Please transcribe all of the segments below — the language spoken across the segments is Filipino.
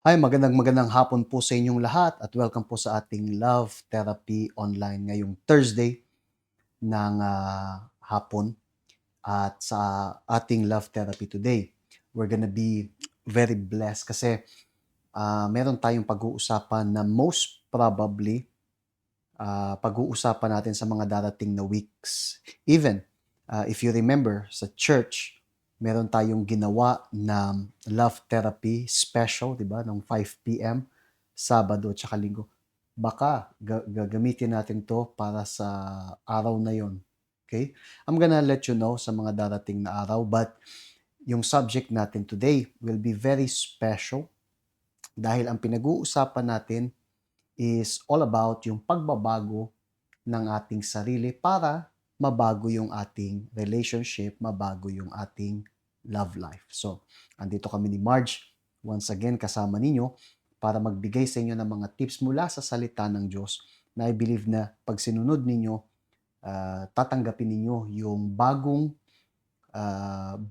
Hi, magandang hapon po sa inyong lahat at welcome po sa ating Love Therapy Online ngayong Thursday ng hapon. At sa ating Love Therapy today, we're gonna be very blessed kasi meron tayong pag-uusapan na most probably pag-uusapan natin sa mga darating na weeks. Even if you remember sa church, meron tayong ginawa na love therapy special, di ba, ng 5 p.m. Sabado at saka Linggo. Baka gagamitin natin to para sa araw na yon. Okay? I'm gonna let you know sa mga darating na araw, but yung subject natin today will be very special dahil ang pinag-uusapan natin is all about yung pagbabago ng ating sarili para mabago yung ating relationship, mabago yung ating love life. So, andito kami ni Marge, once again kasama ninyo para magbigay sa inyo ng mga tips mula sa salita ng Diyos na I believe na pag sinunod ninyo, tatanggapin ninyo yung bagong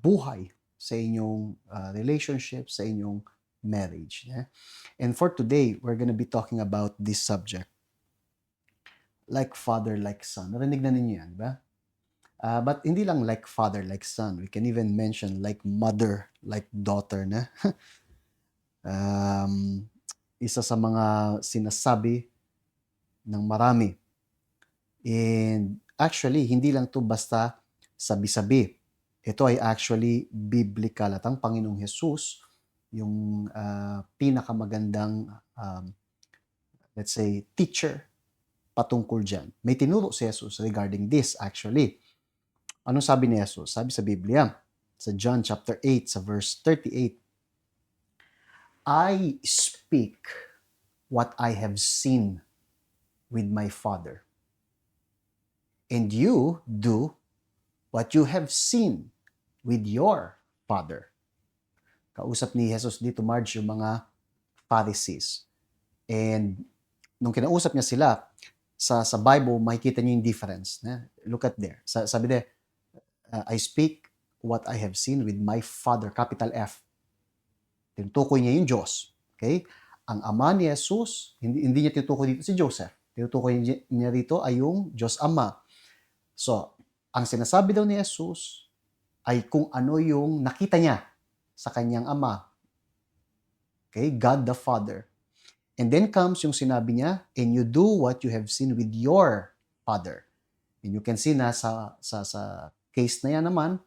buhay sa inyong relationship, sa inyong marriage. Yeah? And for today, we're gonna be talking about this subject. Like father, like son. Narinig na ninyo yan, di ba? But hindi lang like father, like son. We can even mention like mother, like daughter na. um, Isa sa mga sinasabi ng marami. And actually, hindi lang to basta sabi-sabi. Ito ay actually biblical at ang Panginoong Jesus, yung pinakamagandang, let's say, teacher patungkol dyan. May tinuro si Jesus regarding this actually. Anong sabi ni Jesus? Sabi sa Biblia, sa John chapter 8, sa verse 38, I speak what I have seen with my Father, and you do what you have seen with your father. Kausap ni Jesus dito, Marge, yung mga Pharisees. And nung kinausap niya sila, sa Bible, makikita niyo yung difference. Look at there. Sabi there, I speak what I have seen with my Father, capital F. Tinutukoy niya yung Diyos. Okay? Ang ama ni Jesus, hindi niya tinutukoy dito si Joseph. Tinutukoy niya rito ay yung Diyos Ama. So, ang sinasabi daw ni Jesus ay kung ano yung nakita niya sa kanyang ama. Okay? God the Father. And then comes yung sinabi niya, and you do what you have seen with your father. And you can see na sa case na yan naman,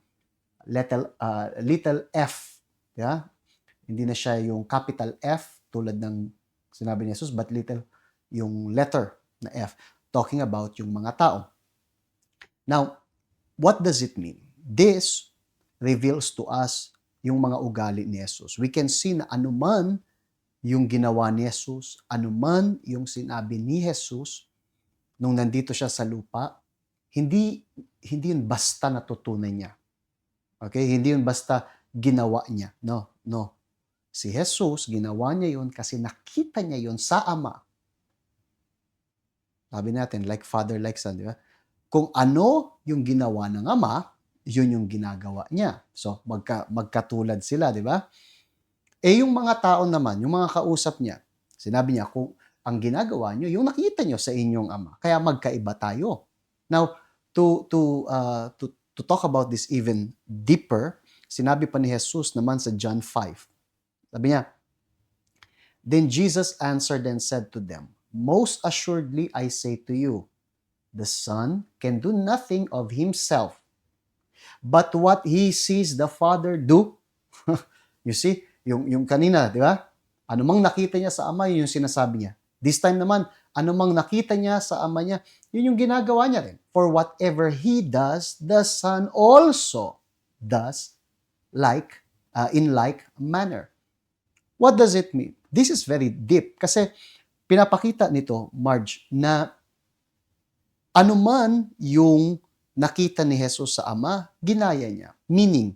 little f. Yeah? Hindi na siya yung capital F tulad ng sinabi ni Jesus, but little yung letter na F, talking about yung mga tao. Now, what does it mean? This reveals to us yung mga ugali ni Jesus. We can see na anuman yung ginawa ni Jesus, anuman yung sinabi ni Jesus nung nandito siya sa lupa, hindi yun basta natutunan niya. Okay? Hindi yun basta ginawa niya. No. Si Jesus, ginawa niya yun kasi nakita niya yun sa Ama. Sabi natin, like father, like son, di ba? Kung ano yung ginawa ng Ama, yun yung ginagawa niya. So, magkatulad sila, di ba? Yung mga tao naman, yung mga kausap niya, sinabi niya, kung ang ginagawa niyo, yung nakita niyo sa inyong Ama. Kaya magkaiba tayo. Now, to talk about this even deeper, sinabi pa ni Jesus naman sa John 5. Sabi niya, then Jesus answered and said to them, most assuredly I say to you, the Son can do nothing of himself, but what he sees the Father do. You see, yung kanina, di ba? Anumang nakita niya sa Ama, yun yung sinasabi niya. This time naman, anumang nakita niya sa Ama niya, yun yung ginagawa niya rin. For whatever he does, the Son also does in like manner. What does it mean? This is very deep kasi pinapakita nito, Marge, na anuman yung nakita ni Jesus sa Ama, ginaya niya. Meaning,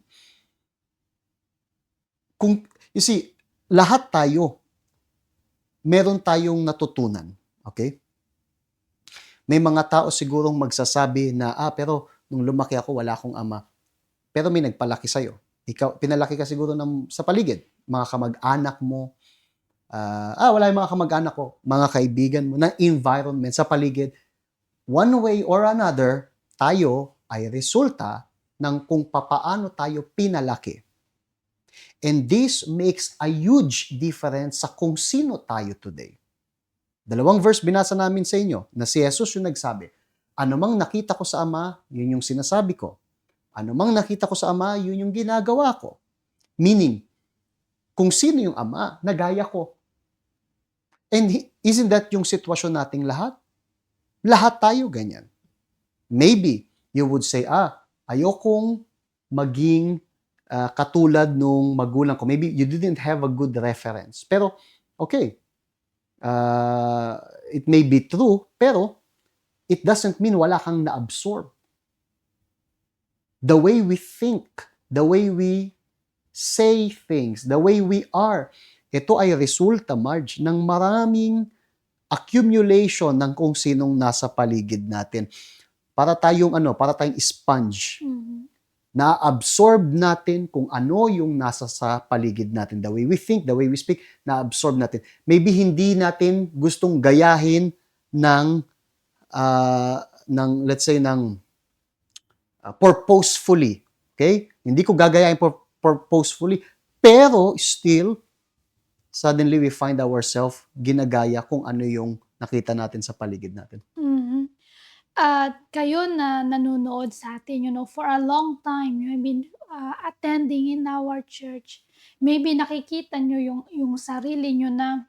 you see, lahat tayo, meron tayong natutunan. Okay? May mga tao sigurong magsasabi na, pero nung lumaki ako, wala akong ama. Pero may nagpalaki sa'yo. Ikaw, pinalaki ka siguro sa paligid. Mga kamag-anak mo, wala yung mga kamag-anak ko, mga kaibigan mo, na environment sa paligid, one way or another, tayo ay resulta ng kung papaano tayo pinalaki. And this makes a huge difference sa kung sino tayo today. Dalawang verse binasa namin sa inyo na si Jesus yung nagsabi, anumang nakita ko sa Ama, yun yung sinasabi ko. Anumang nakita ko sa Ama, yun yung ginagawa ko. Meaning, kung sino yung Ama, nagaya ko. And isn't that yung sitwasyon nating lahat? Lahat tayo ganyan. Maybe, you would say, ayokong maging katulad nung magulang ko. Maybe you didn't have a good reference. Pero, okay, it may be true, pero it doesn't mean wala kang na-absorb. The way we think, the way we say things, the way we are, ito ay resulta, Marge, ng maraming accumulation ng kung sinong nasa paligid natin. Para tayong sponge. Na-absorb natin kung ano yung nasa sa paligid natin. The way we think, the way we speak, na-absorb natin. Maybe hindi natin gustong gayahin ng let's say, purposefully. Okay? Hindi ko gagayahin purposefully, pero still, suddenly we find ourselves ginagaya kung ano yung nakita natin sa paligid natin. At kayo na nanonood sa atin, for a long time, you have been attending in our church. Maybe nakikita nyo yung sarili nyo na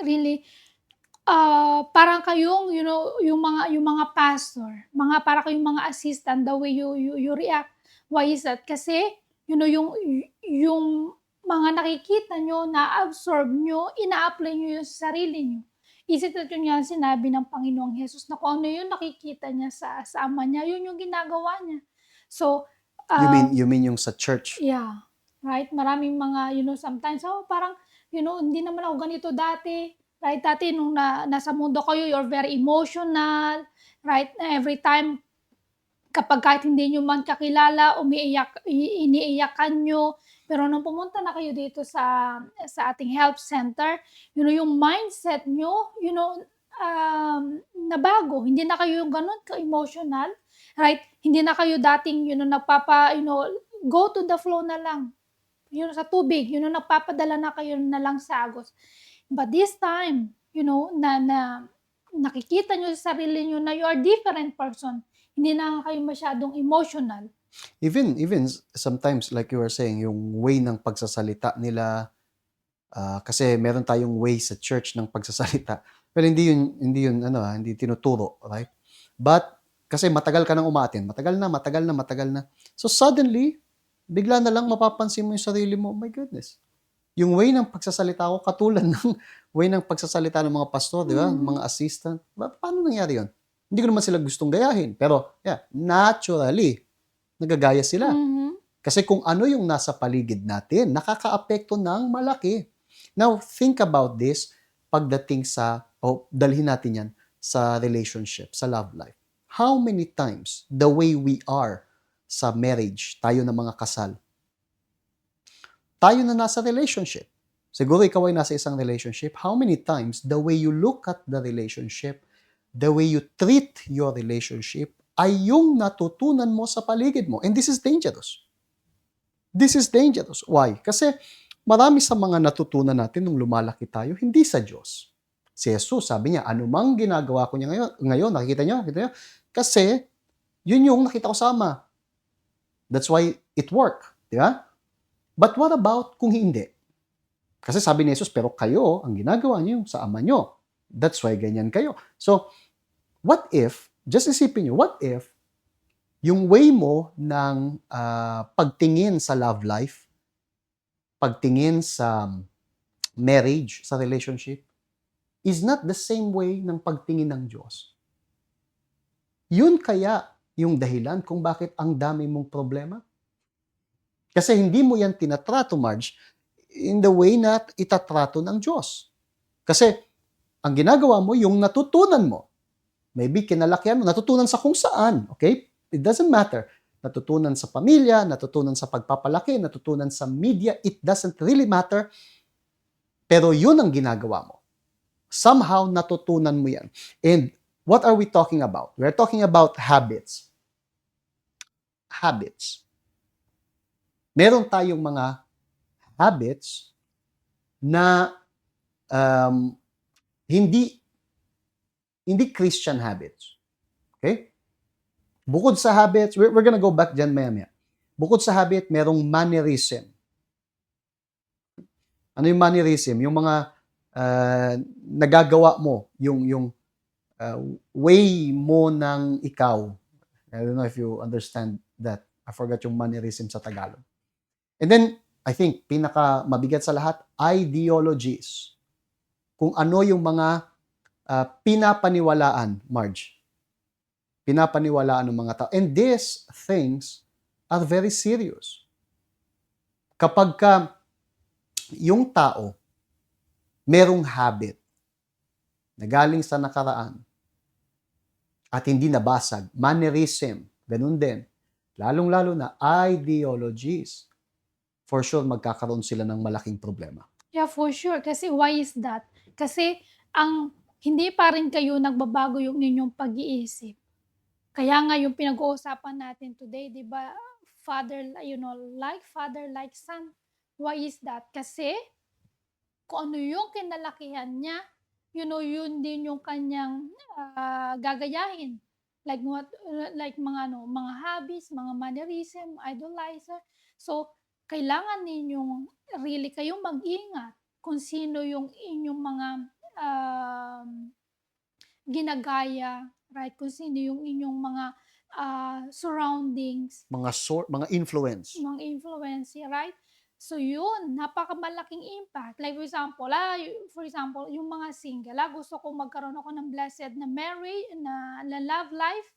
really, parang kayong, yung mga pastor, para kayong mga assistant, the way you react. Why is that? Kasi, yung mga nakikita nyo, na-absorb nyo, ina-apply nyo yung sarili nyo. Isip na yun nga sinabi ng Panginoong Jesus na kung ano yung nakikita niya sa Ama niya, yun yung ginagawa niya. So, you mean yung sa church? Yeah. Right? Maraming mga, sometimes, parang, hindi naman ako ganito dati. Right? Dati, nung nasa mundo kayo, you're very emotional. Right? Every time, kahit hindi nyo man kakilala, iniiyakan nyo. Pero nung pumunta na kayo dito sa ating health center, yung mindset nyo, nabago. Hindi na kayo yung ganun ka-emotional, right? Hindi na kayo dating, go to the flow na lang. Sa tubig, nagpapadala na kayo na lang sa agos. But this time, na nakikita nyo sa sarili nyo na you are different person. Hindi na kayo masyadong emotional. Even sometimes, like you were saying, yung way ng pagsasalita nila, kasi meron tayong way sa church ng pagsasalita. Pero hindi yun hindi tinuturo, right? But kasi matagal ka nang umaattend, matagal na. So suddenly, bigla na lang mapapansin mo yung sarili mo, oh my goodness. Yung way ng pagsasalita ko katulad ng way ng pagsasalita ng mga pastor, di ba? Mga assistant. Paano nangyari yun? Hindi ko naman sila gustong gayahin, pero naturally, nagagaya sila. Kasi kung ano yung nasa paligid natin, nakakaapekto ng malaki. Now, think about this pagdating dalhin natin yan sa relationship, sa love life. How many times the way we are sa marriage, tayo na mga kasal, tayo na nasa relationship, siguro ikaw ay nasa isang relationship, how many times the way you look at the relationship, the way you treat your relationship, ay yung natutunan mo sa paligid mo. And this is dangerous. This is dangerous. Why? Kasi marami sa mga natutunan natin nung lumalaki tayo, hindi sa Diyos. Si Jesus, sabi niya, anumang ginagawa ko niya ngayon, nakikita niyo? Kasi, yun yung nakita ko sa Ama. That's why it worked. Di ba? But what about kung hindi? Kasi sabi ni Jesus, pero kayo, ang ginagawa niyo sa Ama niyo. That's why ganyan kayo. So, what if, just isipin niyo, what if, yung way mo ng pagtingin sa love life, pagtingin sa marriage, sa relationship, is not the same way ng pagtingin ng Diyos. Yun kaya yung dahilan kung bakit ang dami mong problema? Kasi hindi mo yan tinatrato, Marge, in the way na itatrato ng Diyos. Kasi ang ginagawa mo, yung natutunan mo, maybe kinalakihan mo, natutunan sa kung saan, okay? It doesn't matter. Natutunan sa pamilya, natutunan sa pagpapalaki, natutunan sa media, it doesn't really matter. Pero yun ang ginagawa mo. Somehow, natutunan mo yan. And what are we talking about? We're talking about habits. Habits. Meron tayong mga habits na um, hindi Christian habits. Okay? Bukod sa habits, we're gonna go back dyan maya-maya. Bukod sa habit, merong mannerism. Ano yung mannerism? Yung mga nagagawa mo, yung way mo ng ikaw. I don't know if you understand that. I forgot yung mannerism sa Tagalog. And then, I think, pinaka mabigat sa lahat, ideologies. Kung ano yung mga pinapaniwalaan, Marge. Pinapaniwalaan ng mga tao. And these things are very serious. Kapag ka yung tao merong habit na galing sa nakaraan at hindi nabasag, mannerism, ganun din, lalong-lalo na ideologies, for sure magkakaroon sila ng malaking problema. Yeah, for sure. Kasi why is that? Kasi hindi pa rin kayo nagbabago yung inyong pag-iisip. Kaya nga yung pinag-uusapan natin today, 'di ba? Father, like father, like son. Why is that? Kasi kung ano yung kinalakihan niya, yun din yung kanyang gagayahin. Like mga hobbies, mga mannerism, idolizer. So, kailangan ninyong really kayong mag-ingat kung sino yung inyong mga ginagaya, right? Kung sino yung inyong mga surroundings, Mga influence. mga influence, right? So yun, napakamalaking impact. Like for example, yung mga single, gusto kong magkaroon ako ng blessed na na love life.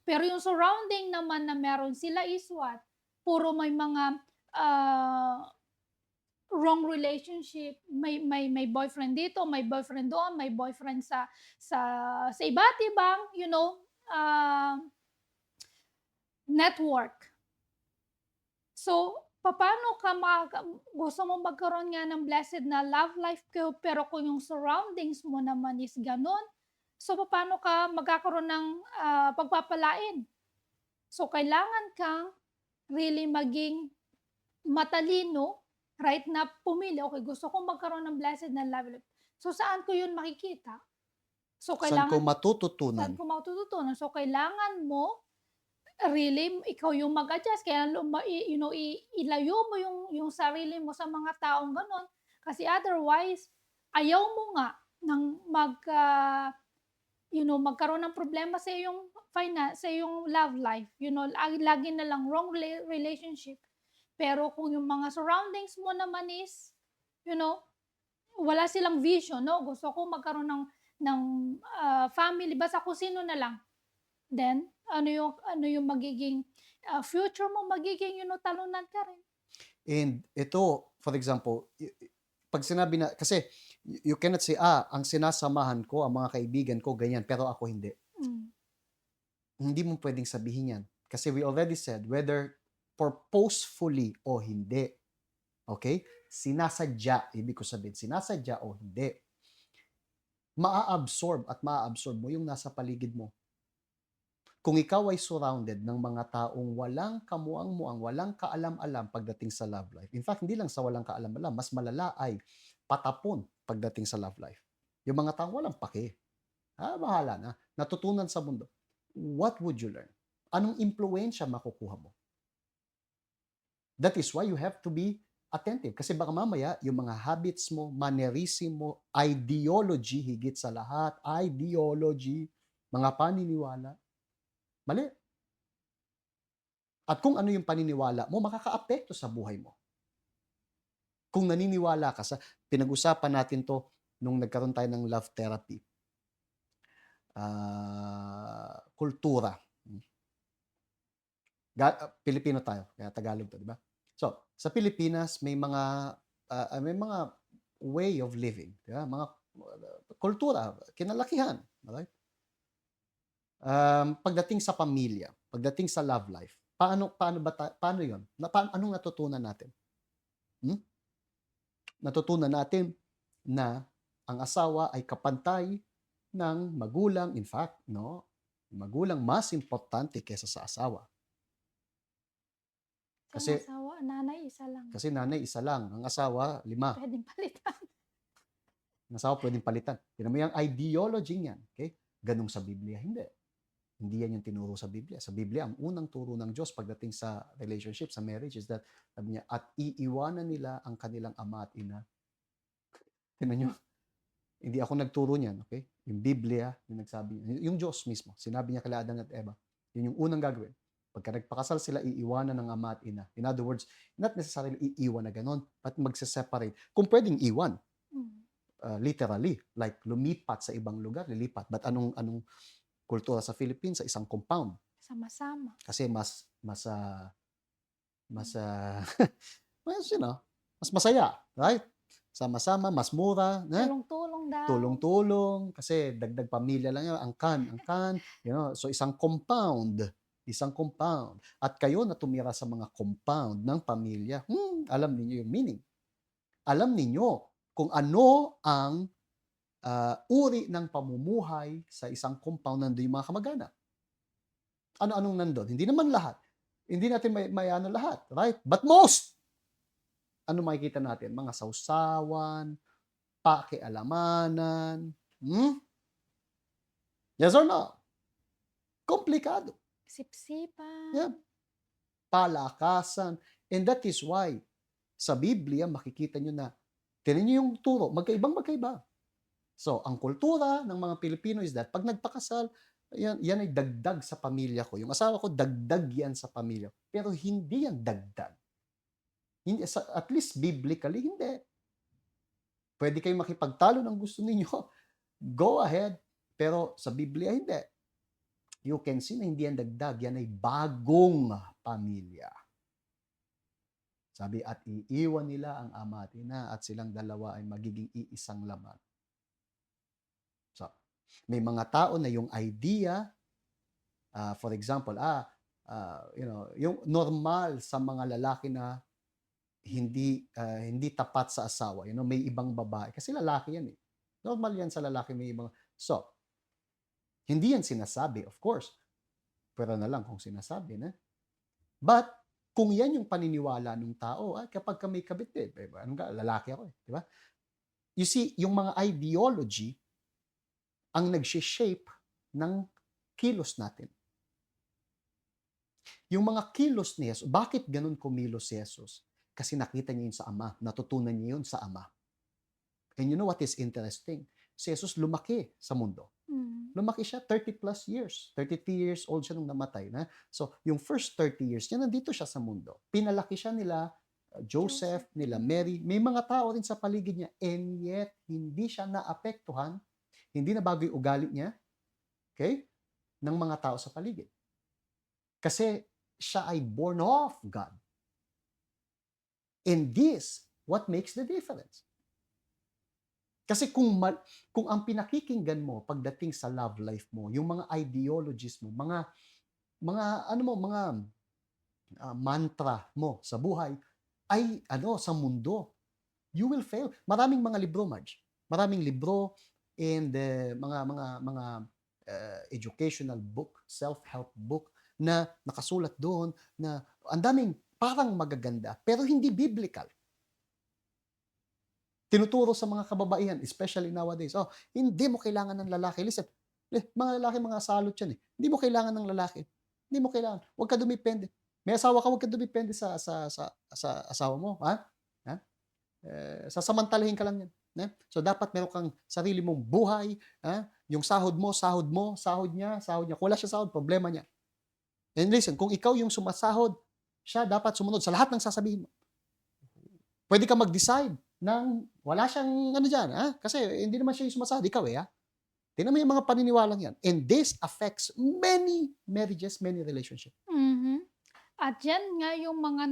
Pero yung surrounding naman na meron sila is what? Puro may mga wrong relationship, may boyfriend dito, may boyfriend doon, may boyfriend sa iba't ibang, network. So, paano ka gusto mo magkaroon nga ng blessed na love life ko, pero kung yung surroundings mo naman is ganun, so paano ka magkakaroon ng pagpapalain? So, kailangan kang really maging matalino, right, na pumili, okay, gusto kong magkaroon ng blessed na love life. So, saan ko yun makikita? So, Saan ko saan matututunan? ko matututunan? So, kailangan mo really ikaw yung mag-adjust, kaya ilayo mo yung sarili mo sa mga taong gano'n. Kasi otherwise, ayaw mo nga ng magkaroon ng problema sa iyong sa iyong love life. Lagi na lang wrong relationship. Pero kung yung mga surroundings mo naman is, wala silang vision, no? Gusto ko magkaroon ng family, basta kung sino na lang. Then, ano yung magiging future mo, magiging, talunan ka rin. And ito, for example, pag sinabi na, kasi you cannot say, ang sinasamahan ko, ang mga kaibigan ko, ganyan, pero ako hindi. Hindi mo pwedeng sabihin yan. Kasi we already said, whether purposefully o hindi, okay? Sinasadya, ibig ko sabihin, sinasadya o hindi, maa-absorb mo yung nasa paligid mo. Kung ikaw ay surrounded ng mga taong walang kamuang-muang, walang kaalam-alam pagdating sa love life. In fact, hindi lang sa walang kaalam-alam, mas malala ay patapon pagdating sa love life. Yung mga taong walang pake. Bahala na. Natutunan sa mundo. What would you learn? Anong impluensya makukuha mo? That is why you have to be attentive. Kasi baka mamaya, yung mga habits mo, mannerism mo, ideology, higit sa lahat, ideology, mga paniniwala, mali. At kung ano yung paniniwala mo, makakaapekto sa buhay mo. Kung naniniwala ka sa, pinag-usapan natin to nung nagkaroon tayo ng love therapy. Kultura. Pilipino tayo, kaya Tagalog to, di ba? So, sa Pilipinas, may mga way of living, di ba? Mga kultura, kinalakihan, right? Pagdating sa pamilya, pagdating sa love life, paano 'yon? Anong natutunan natin? Natutunan natin na ang asawa ay kapantay ng magulang. In fact, no, magulang mas importante kaysa sa asawa. Sa Kasi asawa, nanay isa lang. kasi nanay isa lang, ang asawa 5. Pwedeng palitan. Ang asawa pwedeng palitan. Tingnan mo yung ideology niyan, okay? Ganun sa Biblia, hindi. Hindi yan yung tinuro sa Biblia. Sa Biblia, ang unang turo ng Diyos pagdating sa relationship, sa marriage, is that, sabi niya, at iiwanan nila ang kanilang ama at ina. Tingnan nyo, hindi ako nagturo niyan, okay? Yung Biblia, yung nagsabi niya. Yung Diyos mismo, sinabi niya kay Adan at Eva, yun yung unang gagawin. Pagka nagpakasal sila, iiwanan ng ama at ina. In other words, not necessarily iiwan na ganon, but magse-separate. Kung pwedeng iwan, literally, like lumipat sa ibang lugar, lilipat. But anong kultura sa Philippines? Sa isang compound. Sama-sama. Kasi mas mas you know, mas masaya, right? Sama-sama, mas mura, Tulong-tulong daw. tulong-tulong, kasi dagdag pamilya lang yun, angkan, you know, so isang compound. At kayo na tumira sa mga compound ng pamilya, alam niyo yung meaning. Alam niyo kung ano ang uri ng pamumuhay sa isang compound nandun yung mga kamag-anak. Ano-anong nandun? Hindi naman lahat. Hindi natin may ano lahat, right? But most, ano makikita natin? Mga sausawan, pakialamanan. Yes or no? Komplikado. Sipsipan. Yeah. Palakasan. And that is why, sa Biblia, makikita nyo na, tinan nyo yung turo, magkaiba. So, ang kultura ng mga Pilipino is that, pag nagpakasal, yan ay dagdag sa pamilya ko. Yung asawa ko, dagdag yan sa pamilya. Pero hindi yan dagdag. Hindi, at least biblically, hindi. Pwede kayong makipagtalo ng gusto ninyo. Go ahead. Pero sa Biblia, hindi. You can see na hindi yan dagdag. Yan ay bagong pamilya. Sabi, at iiwan nila ang ama at ina at silang dalawa ay magiging iisang laman. So, may mga tao na yung idea, for example, yung normal sa mga lalaki na hindi tapat sa asawa, may ibang babae. Kasi lalaki yan eh. Normal yan sa lalaki, may ibang. So, hindi yan sinasabi, of course. Pero na lang kung sinasabi na. But, kung yan yung paniniwala ng tao, kapag ka may kabit lalaki ako eh. Di ba? You see, yung mga ideology, ang nag-shape ng kilos natin. Yung mga kilos ni Jesus, bakit ganun kumilos si Jesus? Kasi nakita niya yun sa Ama, natutunan niya yun sa Ama. And you know what is interesting? Si Jesus lumaki sa mundo. Lumaki siya 30 plus years. 33 years old siya nung namatay. So, yung first 30 years niya, nandito siya sa mundo. Pinalaki siya nila Joseph, nila Mary. May mga tao rin sa paligid niya. And yet, hindi siya naapektuhan. Hindi na bago yung ugali niya. Okay? Ng mga tao sa paligid. Kasi siya ay born of God. And this, what makes the difference? Kasi kung ang pinakikinggan mo pagdating sa love life mo, yung mga ideologies mo, mga mantra mo sa buhay ay sa mundo, you will fail. Maraming mga libro, Marge. Maraming libro and mga educational book, self-help book na nakasulat doon na ang daming parang magaganda pero hindi biblical. Tinuturo sa mga kababaihan, especially nowadays, hindi mo kailangan ng lalaki. Listen, mga lalaki, mga salot yan eh. Hindi mo kailangan ng lalaki. Hindi mo kailangan. Huwag ka dumipende. May asawa ka, huwag ka dumipende sa asawa mo. Sasamantalahin ka lang yan. So, dapat meron kang sarili mong buhay. Yung sahod mo, sahod niya. Kung wala siya sahod, problema niya. And listen, kung ikaw yung sumasahod, siya dapat sumunod sa lahat ng sasabihin mo. Pwede ka mag-decide nang wala siyang dyan. Kasi hindi naman siya yung sumasahod. Ikaw tingnan mo yung mga paniniwalang yan. And this affects many marriages, many relationships. At yan nga yung mga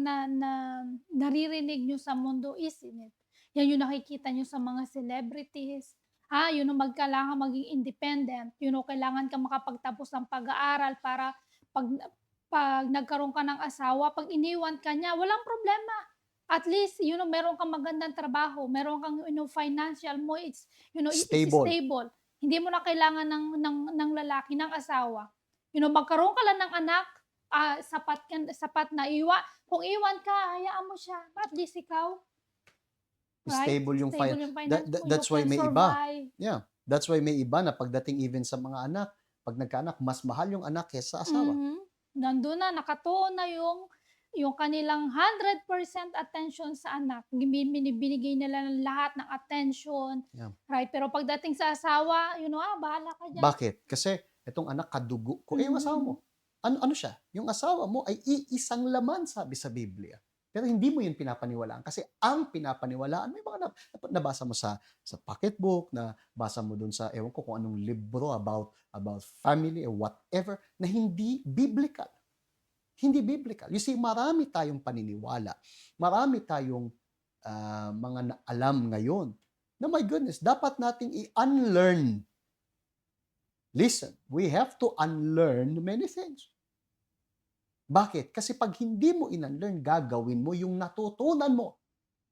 naririnig nyo sa mundo, isn't it? Yan yung nakikita nyo sa mga celebrities. Yun ang kailangan maging independent. Yun ang kailangan ka makapagtapos ng pag-aaral para pag nagkaroon ka ng asawa, pag iniwan ka niya, walang problema. At least, meron kang magandang trabaho, meron kang, financial mo, it's Stable. stable. Hindi mo na kailangan ng lalaki, ng asawa. Magkaroon ka lang ng anak, sapat na. Kung iwan ka, hayaan mo siya. At least ikaw, right? Stable yung Stable yung that, finance mo, you that's why can may iba. survive. Yeah. That's why may iba na pagdating even sa mga anak, pag nagkaanak, mas mahal yung anak kaysa asawa. Mhm. Nandun na, nakatuon na yung kanilang 100% attention sa anak. Binibigay nila ng lahat ng attention, Yeah. right? Pero pagdating sa asawa, bahala ka diyan. Bakit? Kasi itong anak kadugo ko. Yung asawa mo, Mhm. ano siya? Yung asawa mo ay iisang laman, sabi sa Biblia. Pero hindi mo yun pinapaniwalaan kasi ang pinapaniwalaan, may mga nabasa mo sa pocketbook, na basa mo dun sa ewan ko kung anong libro about family or whatever, na hindi biblical. Hindi biblical. You see, marami tayong paniniwala. Marami tayong mga alam ngayon na my goodness, dapat nating i-unlearn. Listen, we have to unlearn many things. Bakit? Kasi pag hindi mo in-unlearn, gagawin mo yung natutunan mo.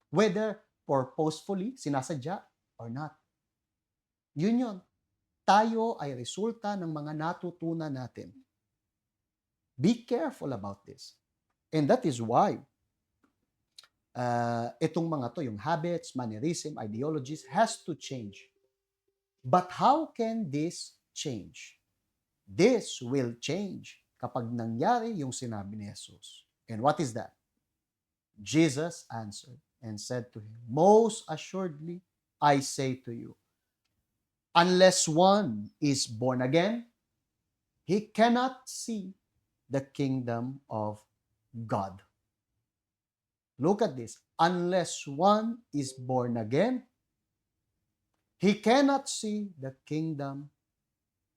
Whether purposefully, sinasadya, or not. Yun. Tayo ay resulta ng mga natutunan natin. Be careful about this. And that is why itong mga to, yung habits, mannerism, ideologies, has to change. But how can this change? This will change kapag nangyari yung sinabi ni Jesus. And what is that? Jesus answered and said to him, most assuredly, I say to you, unless one is born again, he cannot see the kingdom of God. Look at this. Unless one is born again, he cannot see the kingdom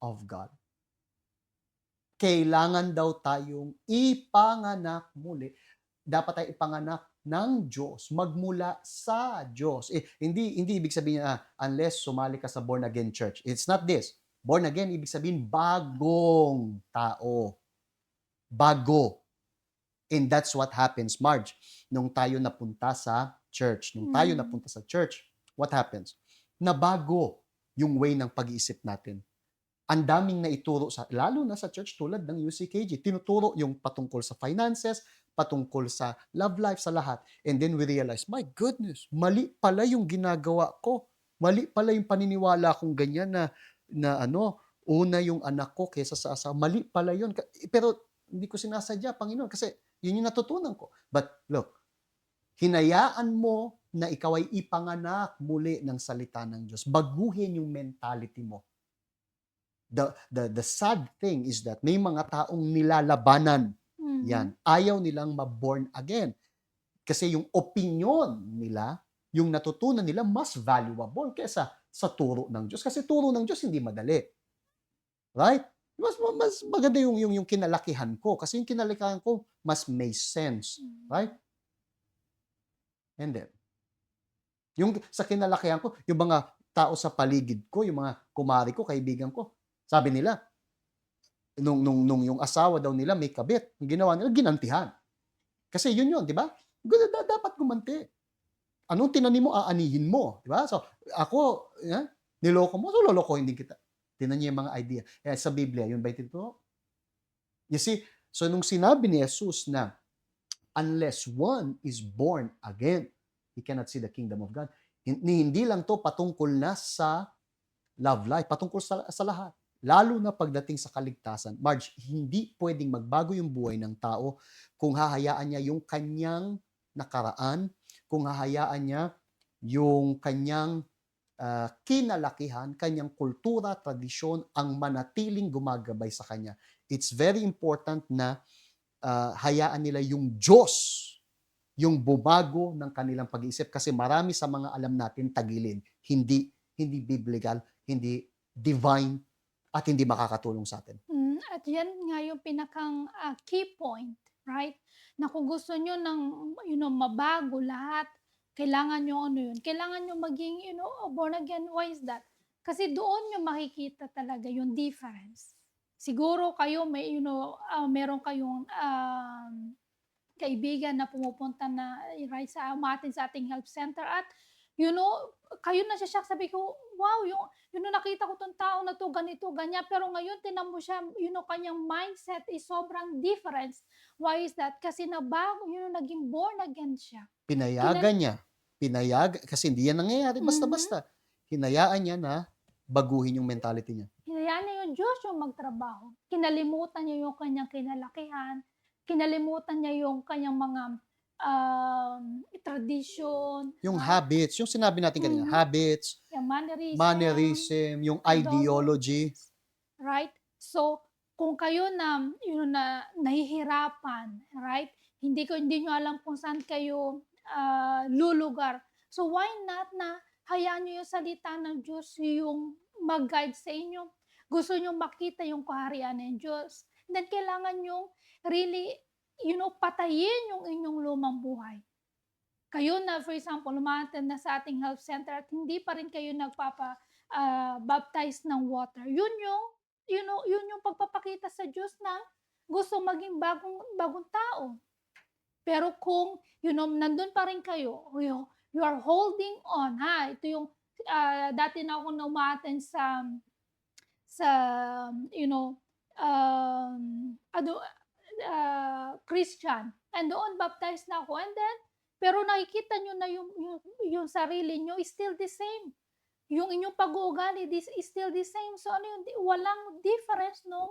of God. Kailangan daw tayong ipanganak muli. Dapat tayo ipanganak ng Diyos, magmula sa Diyos. Hindi ibig sabihin unless sumali ka sa born again church. It's not this. Born again, ibig sabihin bagong tao. Bago. And that's what happens, Marge. Nung tayo napunta sa church, what happens? Nabago yung way ng pag-iisip natin. Ang daming naituro lalo na sa church tulad ng UCKG, tinuturo yung patungkol sa finances, patungkol sa love life, sa lahat. And then we realize, my goodness, mali pala yung ginagawa ko. Mali pala yung paniniwala kong ganyan na una yung anak ko kaysa sa asawa. Mali pala yun. Pero hindi ko sinasadya, Panginoon, kasi yun yung natutunan ko. But look, hinayaan mo na ikaw ay ipanganak muli ng salita ng Diyos. Baguhin yung mentality mo. The sad thing is that may mga taong nilalabanan yan. Ayaw nilang ma-born again. Kasi yung opinion nila, yung natutunan nila, mas valuable kaysa sa turo ng Diyos. Kasi turo ng Diyos hindi madali. Right? Mas maganda yung kinalakihan ko. Kasi yung kinalakihan ko, mas may sense. Right? And then, yung sa kinalakihan ko, yung mga tao sa paligid ko, yung mga kumari ko, kaibigan ko, sabi nila, nung yung asawa daw nila may kabit, yung ginawa nila, ginantihan. Kasi yun, di ba? Dapat gumanti. Anong tinanim mo, aanihin mo. Di ba? So, ako, niloko mo, so lolokohin din kita. Tinan niyo yung mga idea. Sa Biblia, yun ba ito? You see, so nung sinabi ni Jesus na, unless one is born again, he cannot see the kingdom of God. Hindi lang to patungkol na sa love life, patungkol sa lahat. Lalo na pagdating sa kaligtasan. Marge, hindi pwedeng magbago yung buhay ng tao kung hahayaan niya yung kanyang nakaraan, kung hahayaan niya yung kanyang kinalakihan, kanyang kultura, tradisyon, ang manatiling gumagabay sa kanya. It's very important na hayaan nila yung Diyos yung bumago ng kanilang pag-iisip kasi marami sa mga alam natin tagilid, hindi biblical, hindi divine, at hindi makakatulong sa atin. At yan nga yung pinakang key point, right? Na kung gusto nyo mabago lahat, kailangan nyo kailangan nyo maging, born again. Why is that? Kasi doon nyo makikita talaga yung difference. Siguro kayo may, meron kayong kaibigan na pumupunta na right sa umattend sa ating health center at you know, kayo nasho-shock sabi ko, "Wow, yung nung nakita ko 'tong tao na 'to ganito, ganyan." Pero ngayon tignan mo siya, kanyang mindset is sobrang different. Why is that? Kasi nabago, naging born again siya. Pinayagan Kinal niya, kasi hindi yan nangyayari mhm. basta-basta. Hinayaan niya na baguhin yung mentality niya. Hinayaan niya yung Diyos yung magtrabaho. Kinalimutan niya yung kanyang kinalakihan, kinalimutan niya yung kanyang mga, tradisyon, Yung habits, yung sinabi natin kanina, mhm, habits, yung mannerism, mannerism, yung ideology. dogmas, right? So, kung kayo na na nahihirapan, right? Hindi niyo alam kung saan kayo, lulugar. So, why not na hayaan niyo yung salita ng Diyos yung mag-guide sa inyo. Gusto niyong makita yung kaharian ng Diyos, then kailangan niyong really, patayin yung inyong lumang buhay. Kayo na for example umattend na sa ating health center at hindi pa rin kayo baptize ng water, yun yung pagpapakita sa Diyos na gusto maging bagong bagong tao. Pero kung, nandun pa rin kayo, you are holding on, ha, ito yung, dati na ako na umattend sa, you know, Christian, and doon baptized na ako, and then pero nakikita niyo na yung sarili niyo is still the same. Yung inyong pag-uugali is still the same. So ano yun, walang difference nung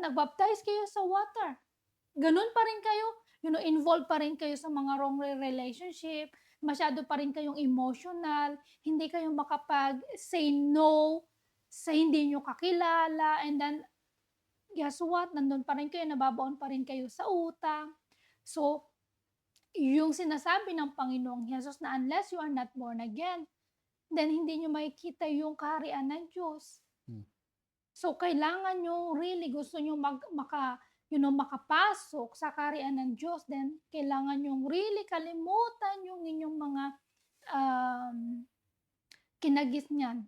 nag-baptize kayo sa water. Gano'n pa rin kayo, involved pa rin kayo sa mga wrong relationship, masyado pa rin kayong emotional, hindi kayo makapag-say no sa hindi niyo kakilala, and then guess what, nandun pa rin kayo, nababaon pa rin kayo sa utang. So, yung sinasabi ng Panginoong Hesus na unless you are not born again, then hindi niyo makikita yung kaharian ng Diyos. Hmm. So, kailangan niyo really gusto niyo makapasok sa kaharian ng Diyos, then kailangan niyong really kalimutan yung inyong mga, um, kinagisnan,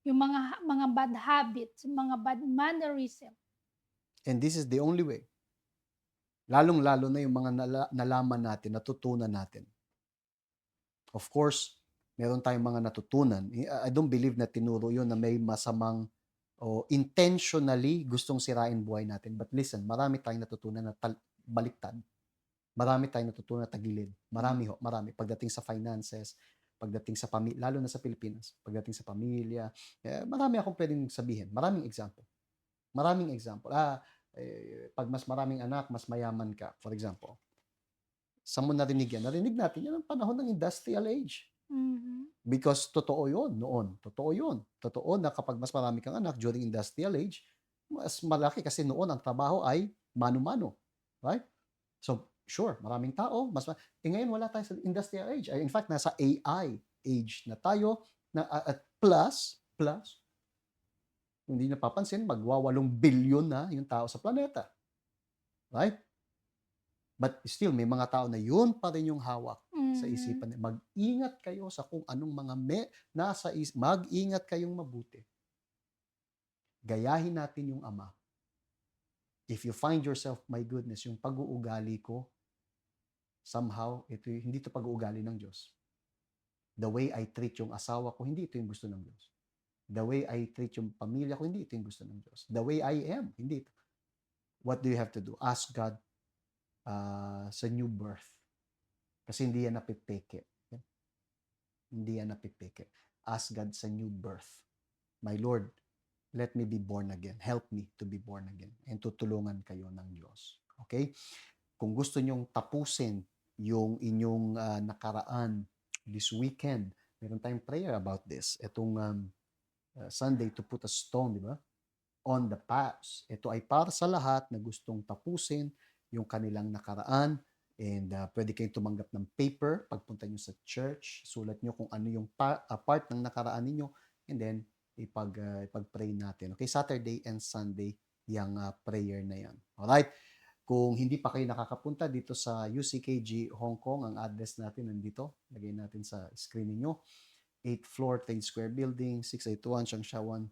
yung mga bad habits, yung mga bad mannerism. And this is the only way. Lalong-lalo na yung mga nalaman natin, natutunan natin. Of course, meron tayong mga natutunan. I don't believe na tinuro yun na may masamang o intentionally gustong sirain buhay natin. But listen, marami tayong natutunan na baliktad. Marami tayong natutunan na tagilid. Marami. Pagdating sa finances, pagdating sa pamilya, lalo na sa Pilipinas, pagdating sa pamilya, marami akong pwedeng sabihin. Maraming example. Pag mas maraming anak, mas mayaman ka. For example, saan mo narinig yan? Narinig natin yan ng panahon ng industrial age. Mhm. Because totoo yun noon. Totoo yun. Totoo na kapag mas marami kang anak during industrial age, mas malaki kasi noon ang trabaho ay mano-mano. Right? So, sure, maraming tao. Ngayon wala tayo sa industrial age. In fact, nasa AI age na tayo. At plus, hindi napapansin, magwa-8 billion na yung tao sa planeta. Right? But still, may mga tao na yun pa rin yung hawak sa Mhm. isipan. Mag-ingat kayo sa kung anong mga nasa mag-ingat kayong mabuti. Gayahin natin yung Ama. If you find yourself, my goodness, yung pag-uugali ko, somehow, hindi ito pag-uugali ng Diyos. The way I treat yung asawa ko, hindi ito yung gusto ng Diyos. The way I treat yung pamilya ko, hindi ito yung gusto ng Diyos. The way I am, hindi ito. What do you have to do? Ask God sa new birth. Kasi hindi yan napipeke. Hindi yan napipeke. Ask God sa new birth. My Lord, let me be born again. Help me to be born again. And tutulungan kayo ng Diyos. Okay? Kung gusto nyong tapusin yung inyong nakaraan this weekend, meron tayong prayer about this. Itong Sunday to put a stone, di ba? On the past. Ito ay para sa lahat na gustong tapusin yung kanilang nakaraan. And pwede kayong tumanggap ng paper pagpunta nyo sa church. Sulat nyo kung ano yung part ng nakaraan ninyo. And then, ipag-pray natin. Okay, Saturday and Sunday, yung prayer na yan. Alright? Kung hindi pa kayo nakakapunta dito sa UCKG Hong Kong, ang address natin nandito. Lagay natin sa screen ninyo. 8th floor, Trade Square Building, 681 Changshawan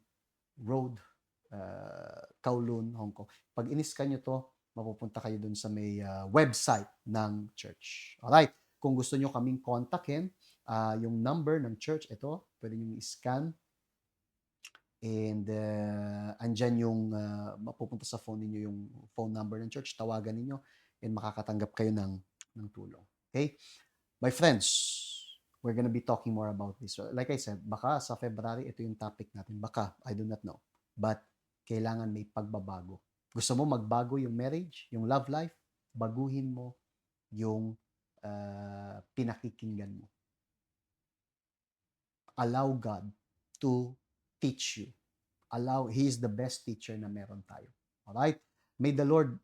Road, Kowloon, Hong Kong. Pag in-scan nyo to, mapupunta kayo dun sa may website ng church. Alright? Kung gusto nyo kaming kontakin, yung number ng church, ito, pwede nyo i-scan. And andyan yung mapupunta sa phone ninyo yung phone number ng church, tawagan ninyo, and makakatanggap kayo ng tulong. Okay? My friends, we're gonna be talking more about this. So, like I said, baka sa February, ito yung topic natin. Baka, I do not know. But, kailangan may pagbabago. Gusto mo magbago yung marriage, yung love life, baguhin mo yung pinakikinggan mo. Allow God to teach you. He is the best teacher na meron tayo. Alright? May the Lord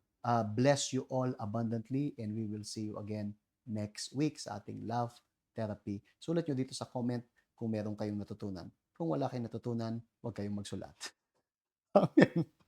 bless you all abundantly, and we will see you again next week sa ating love therapy. Sulat nyo dito sa comment kung meron kayong natutunan. Kung wala kayong natutunan, huwag kayong magsulat. Amen.